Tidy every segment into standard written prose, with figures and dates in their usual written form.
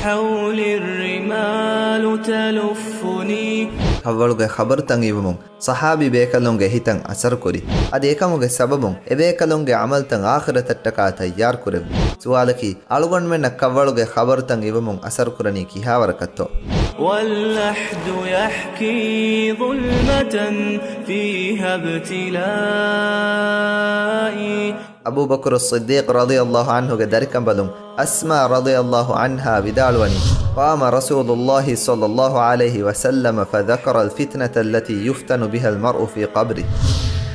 حولي الرمال تلفني ಕವ್ವಳುಗೆ ಖಬರ್ ತಂಗಿವಮುಂ ಸಹಾಬಿ ಬೇಕಲೊಂಗೆ ಹಿತಂ ಅಸರ್ ಕೊರಿ ಅದ ಏಕಮುಗೆ ಸಬಬುಂ ಎಬೇಕಲೊಂಗೆ ಅಮಲ್ ತಂ ಆಖಿರತಟ್ಟಕ ತಯ್ಯಾರ್ ಕುರೆವಿ ಸುವಾಲಕಿ ಅಳುಗೊಂಡ್ಮೆನ್ನ ಕವ್ವಳುಗೆ ಖಬರ್ ತಂಗಿವಮುಂ ಅಸರ್ ಕುರನಿ ಕಿಹಾವರಕತ್ತೋ واللحد يحكي ظلمة فيها ابتلائي ಅಬೂ ಬಕರ್ ಸಿದ್ದೀಕ್ ರದಿಯಲ್ಲಾಹು ಅನ್ಹುಗೆ ದರಿಕಂಬಲುಂ ಅಸ್ಮಾ ರದಿಯಲ್ಲಾಹು ಅನ್ಹಾ ವಿದಾಳುವನಿ قام رسول الله صلى الله عليه وسلم فذكر الفتنة التي يفتن بها المرء في قبره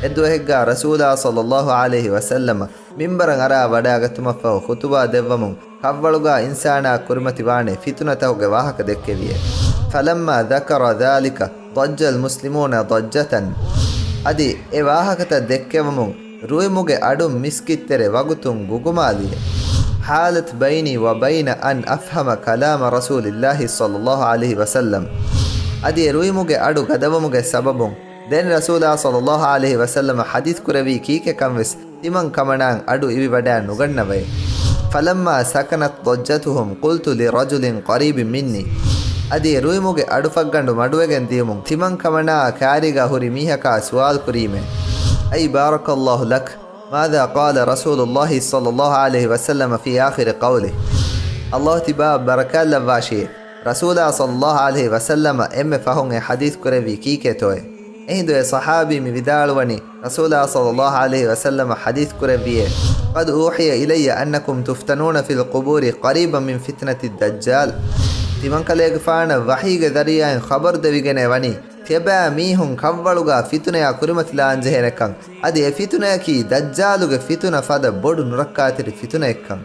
ಎದ್ದುಹೆಗ್ಗ ರಸೂಲ ಸಲ್ಲಲ್ಲಾಹು ಅಲೈಹಿ ವಸಲ್ಲಮ ಮಿಂಬರಂ ಅರಾ ವಡಾಗತುಮಫವು ಖುತುಬಾ ದೆವ್ವಮುಂ ಕವ್ವಳುಗ ಇನ್ಸಾನ ಕುರ್ಮತಿ ವಾಣೆ ಫಿತುನತಹುಗೆ ವಾಹಕ ದೆಕ್ಕೆವಿಯೆ ಫಲಮ್ಮ ذكر ذلك ضج المسلمون ضجة ಅದಿ ಎ ವಾಹಕತ ದೆಕ್ಕೆವಮುಂ ರುಯಿಮುಗೆ ಅಡು ಮಿಸ್ಕಿತ್ತೆರೆ ವಗುತುಂ ಗುಗುಮಾಲಿಯೆ حالت بيني وبين أن أفهم كلام رسول الله صلى الله عليه وسلم أدي رويموغي أدو غدوموغي سببون دين رسول الله صلى الله عليه وسلم حديث كروي كيكي كموس تمن كمنان أدو إبي بدان نغنوي فلما سكنت ضجتهم قلت لرجل قريب مني أدي رويموغي أدو فقندو مدوغن ديمون تمن كمنا كاريغا هوري ميهكا سوال كريمه أي بارك الله لك ماذا قال رسول الله صلى الله عليه وسلم في آخر قوله الله تباب بركات لواشي رسول الله صلى الله عليه وسلم فهم حديث كروي كيكي توي اهدو صحابي مبدالوني رسول الله صلى الله عليه وسلم حديث كروي قد أوحي إلي أنكم تفتنون في القبور قريبا من فتنة الدجال تمن كليغ فانا وحيغ ذريان خبر دويغنه وني تبا ميهم ಕವ್ವಳುಗ ಫಿತುನೆಯ ಕುರಿಮತಿಲಾಂಜೆಹೆನಕಂ ಅದಿ ಎ ಫಿತುನೆಯಕಿ ದಜ್ಜಾಲುಗೆ ಫಿತುನ ಫದ ಬೊಡು ನುರಕ್ಕಾತಿರಿ ಫಿತುನೆಯಕ್ಕಂ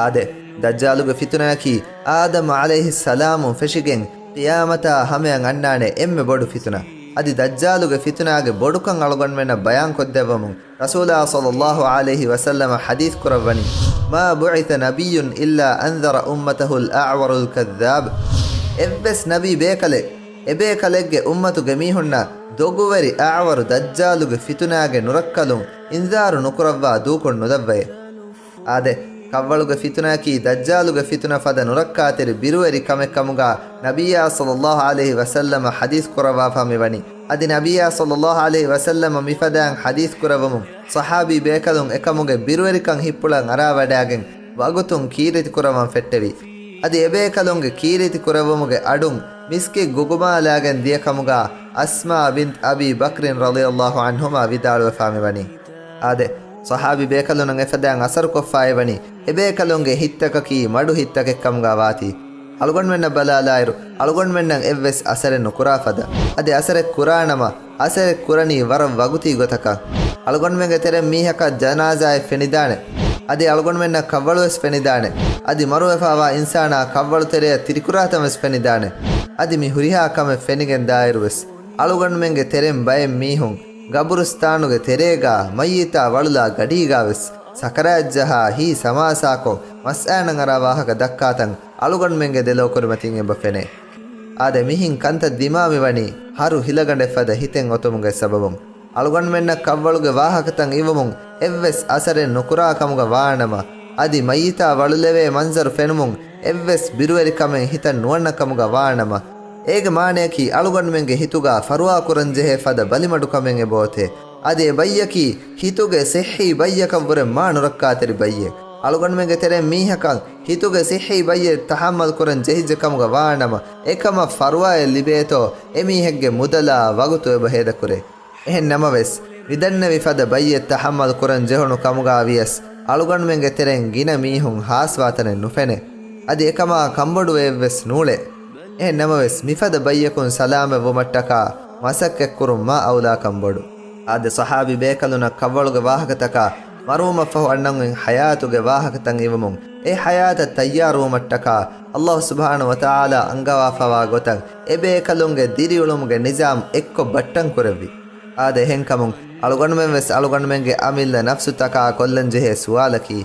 ಆದೆ ದಜ್ಜಾಲುಗೆ ಫಿತುನೆಯಕಿ ಆದಮ್ ಅಲೈಹಿಸ್ ಸಲಾಮು ಫೆಶಿಗೆನ್ ಕಿಯಾಮತ ಹಮೆಯಂ ಅಣ್ಣಾಣೆ ಎಮ್ಮೆ ಬೊಡು ಫಿತುನ ಅದಿ ದಜ್ಜಾಲುಗೆ ಫಿತುನಾಗೆ ಬೊಡುಕಂ ಅಳುಗೊಂಡ್ಮೆನ ಬಯಾನ್ ಕೊದ್ದೆವಮು ರಸೂಲಾ ಸಲ್ಲಲ್ಲಾಹು ಅಲೈಹಿ ವಸಲ್ಲಮ ಹದೀಸ್ ಕುರವನಿ ಮಾ ಬುಇತ ನಬಿಯುನ್ ಇಲ್ಲಾ ಅಂದರ ಉಮ್ಮತಹುಲ್ ಅಅವರುಲ್ ಕದ್ದಾಬ್ ಎವ್ವೆಸ್ ನಬಿ ಬೇಕಲೆ ಎಬೇ ಕಲೆಗ್ಗೆ ಉಮ್ಮತುಗೆ ಮೀಹುಣ್ಣ ದೊಗುವರಿ ಆವರು ದಜ್ಜಾಲುಗೆ ಫಿತುನಾಗೆ ನುರಕ್ಕಲು ಇಂಜಾರು ನುಕುರವ್ವ ದೂಕೊಂಡು ದವ್ವಯೆ ಆದೆ ಕವ್ವಳುಗೆ ಫಿತುನಾಕಿ ದಜ್ಜಾಲುಗೆ ಫಿತುನ ಫದ ನುರಕ್ಕಾತಿರಿ ಬಿರುವರಿ ಕಮೆ ಕಮುಗ ನಬಿಯಾ ಸಲ್ಲಲ್ಲಾಹು ಅಲೈಹಿ ವಸಲ್ಲಮ ಹದೀಸ್ ಕುರವಾ ಫಮಿವನಿ ಅದಿ ನಬಿಯಾ ಸಲ್ಲಲ್ಲಾಹು ಅಲೈಹಿ ವಸಲ್ಲಮ ಮಿಫದಾಂ ಹದೀಸ್ ಕುರವಮು ಸಹಾಬಿ ಬೇಕಲುಂ ಎಕಮುಗೆ ಬಿರುವರಿಕಂ ಹಿಪ್ಪುಳಂ ಅರಾವಡಾಗೆನ್ ವಗುತುಂ ಕೀರಿತಿ ಕುರವಂ ಫೆಟ್ಟೆವಿ ಅದಿ ಎಬೇಕಲುಂಗೆ ಕೀರಿತಿ ಕುರವಮುಗೆ ಅಡುಂ ಮಿಸ್ಕಿ ಗುಗುಮಾಲಾಗೆನ್ ದಿಯಕಮುಗ ಅಸ್ಮಾ ಬಿಂತ್ ಅಬಿ ಬಕ್ರಿನ್ ರಲಿಯಲ್ಲಾಹು ಅನ್ಹುಮಾ ವಿದಾಳುವ ಫಾಮಿವನಿ ಆದೆ ಸಹಾಬಿ ಬೇಕಲುನಂ ಎಫದಾಂ ಅಸರ್ ಕೊಫಾಯವನಿ ಎಬೇಕಲುಂಗೆ ಹಿತ್ತಕಕಿ ಮಡು ಹಿತ್ತಕೆ ಕಮುಗ ವಾತಿ ಅಳುಗೊಂಡ್ಮೆನ್ನ ಬಲಾಲಾಯರು ಅಳುಗೊಂಡ್ಮೆನ್ನಂ ಎವ್ವೆಸ್ ಅಸರೆನ್ನು ಕುರಾಫದ ಅದೆ ಅಸರೆ ಕುರಾಣಮ ಅಸರೆ ಕುರನಿ ವರ ವಗುತಿ ಗೊತಕ ಅಳುಗೊಂಡ್ಮೆಂಗೆ ತೆರೆ ಮೀಹಕ ಜನಾಜಾಯ ಫೆನಿದಾಣೆ ಅದಿ ಅಳುಗೊಂಡ್ಮೆನ್ನ ಕವ್ವಳುವೆಸ್ ಫೆನಿದಾಣೆ ಅದಿ ಮರುವೆಫಾವ ಇನ್ಸಾನ ಕವ್ವಳು ತೆರೆಯ ತಿರಿಕುರಾತಮೆಸ್ ಫೆನಿದಾಣೆ ಅದಿ ಮಿ ಹುರಿಹಾ ಕಮೆ ಫೆನಿಗೆನ್ ದಾಯಿರುವೆಸ್ ಅಳುಗೊಂಡ್ಮೆಂಗೆ ತೆರೆಂ ಬಯಂ ಮೀಹುಂ ಗಬುರುಸ್ತಾನುಗೆ ತೆರೇಗ ಮಯ್ಯಿತ ವಳುಲ ಗಡೀಗಾವೆಸ್ ಸಕರಾಜ್ಜಹ ಹೀ ಸಮಾಸಾಕೊ ಮಸ್ಆನಂಗರ ವಾಹಕ ದಕ್ಕಾತಂ ಅಳುಗೊಂಡ್ಮೆಂಗೆ ದೆಲೋ ಕುರುಮತಿಂ ಎಂಬ ಫೆನೆ ಆದೆ ಮಿಹಿಂ ಕಂತ ದಿಮಾಮಿವನಿ ಹರು ಹಿಲಗಂಡೆ ಫದ ಹಿತೆಂ ಒತುಮುಗೆ ಸಬಬುಂ ಅಳುಗೊಂಡ್ಮೆನ್ನ ಕವ್ವಳುಗೆ ವಾಹಕತಂ ಇವಮುಂ ಎವ್ವೆಸ್ ಅಸರೆ ನುಕುರಾ ಕಮುಗ ವಾಣಮ ಅದಿ ಮಯ್ಯಿತ ವಳುಲೆವೆ ಮಂಜರು ಫೆನುಮುಂ ಎವ್ವೆಸ್ ಬಿರುವರಿ ಕಮೆ ಹಿತ ನುವಣ್ಣ ಕಮುಗ ವಾಣಮ ಏಗೆ ಮಾಣೆಯಕಿ ಅಳುಗೊಂಡ್ಮೆಂಗೆ ಹಿತುಗ ಫರುವಾ ಕುರಂಜೆಹೆ ಫದ ಬಲಿಮಡು ಕಮೆಂಗೆ ಬೋತೆ ಅದೇ ಬಯ್ಯಕಿ ಹಿತುಗೆ ಸೆಹಿ ಬಯ್ಯಕವ್ವರೆ ಮಾನುರಕ್ಕಾತಿರಿ ಬಯ್ಯೆ ಅಳುಗೊಂಡ್ಮೆಂಗೆ ತೆರೆ ಮೀಹಕಂ ಹಿತುಗೆ ಸಿಹಿ ಬಯ್ಯೆ ತಹಮ್ಮಲ್ ಕುರನ್ ಜಹಿಜ ಕಮುಗ ವಾಣಮ ಏಕಮ ಫರುವಾಯ ಲಿಬೇತೋ ಎಮೀಹೆಗ್ಗೆ ಮುದಲ ವಗುತು ಎಬ ಹೇದ ಕುರೆ එහෙන් නමවෙස් විදන්නවි ෆද බයිය තහම්මල් කුරන් ජෙහුණු කමුගා වියස් අලුගන්මෙන්ගේ තෙරෙන් ගින මීහුන් හාස්වාතනෙන් නුෆෙනේ අද එකමා කම්බොඩු එව්වෙස් නූලේ එහෙන් නමවෙස් මිෆද බයියකුන් සලාම වොමට්ටකා මසක්ක කුරුම් මා අවුලා කම්බොඩු ආද සහාබි බේකලුන කවවලුගේ වාහකතක මරුම ෆහු අන්නංගෙන් හයාතුගේ වාහකතන් ඉවමුන් ඒ හයාත තයාරු මට්ටකා අල්ලාහ් සුබ්හානහු වතාලා අංගවා ෆවා ගොතන් ඒ බේකලුන්ගේ දිරියුලුමුගේ නිසාම් එක්ක බට්ටන් කුරවි ආද එහෙන්කමුන් අලුගන්මෙන් වෙස් අලුගන්මෙන්ගේ අමිල්ල නෆ්සු තකා කොල්ලන් ජෙහෙ සුවාලකි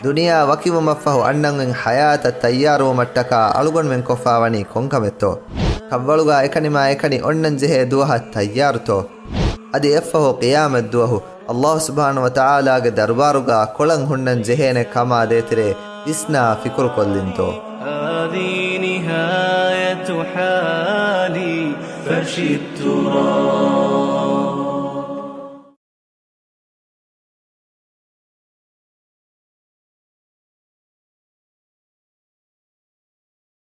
දුනියා වකිවම ෆහු අන්නංගෙන් හයාත තයාරු මට්ටකා අලුගන්මෙන් කොෆාවනි කොන්කමෙත්තෝ කවවලුගා එකනිමා එකනි ඔන්නන් ජෙහෙ දුවහත් තයාරුතෝ අදි එෆහු ඛියාමත් දුවහු අල්ලාහ් සුබ්හානහු වතාලාගේ දර්බාරුගා කොළන් හුන්නන් ජෙහෙනේ කමා දේතිරේ ඉස්නා ෆිකුරු කොල්ලින්තෝ هذه نهاية حالي. فرش التراب